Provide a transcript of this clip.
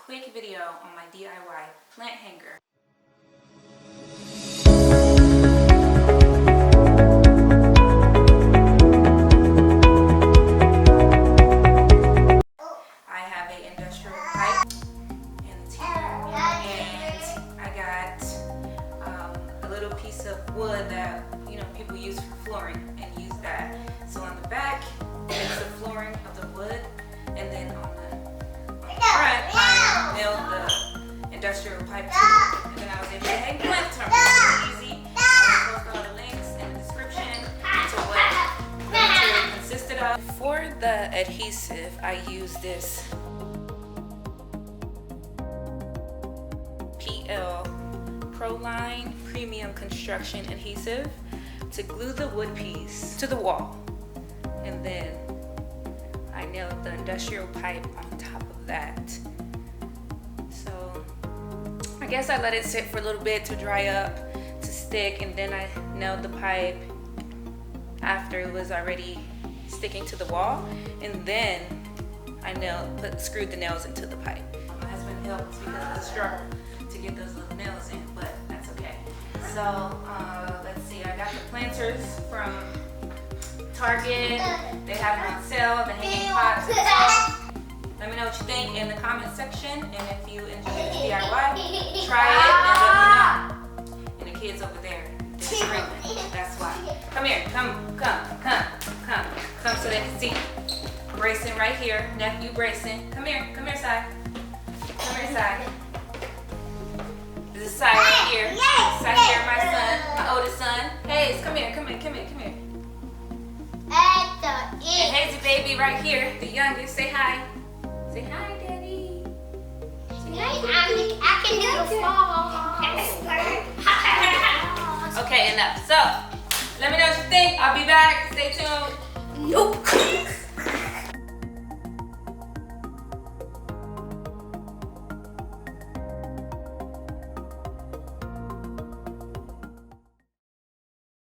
quick video on my DIY plant hanger. I have an industrial pipe and I got a little piece of wood that people use for flooring and use that. So on the back it's the flooring of the wood, and then on the front I nailed the industrial pipe to it, and then I was able to hang plants from it. Really easy. I will post all the links in the description to what the material consisted of. For the adhesive, I use this PL Premium Construction Adhesive to glue the wood piece to the wall, and then I nailed the industrial pipe on top of that. So I guess I let it sit for a little bit to dry up, to stick, and then I nailed the pipe after it was already sticking to the wall, and then I screwed the nails into the pipe. My husband helped because of the struggle to get those little nails in, but that's okay. So let's see, I got the planters from Target. They have them on sale, the hanging pots and stuff. Let me know what you think in the comment section, and if you enjoy this DIY, try it and let me know. And the kids over there, they're screaming. That's why. Come here, come so they can see. Bracing right here, nephew bracing. Come here, Sai. Come here, Sai. This is Sai right here. Sai here, my son, my oldest son. Hayes, come here. And Hazy baby right here, the youngest. Say hi. Say hi, Daddy. Say hi, Daddy. I can do the fall. Okay, enough. So, let me know what you think. I'll be back. Stay tuned. Nope.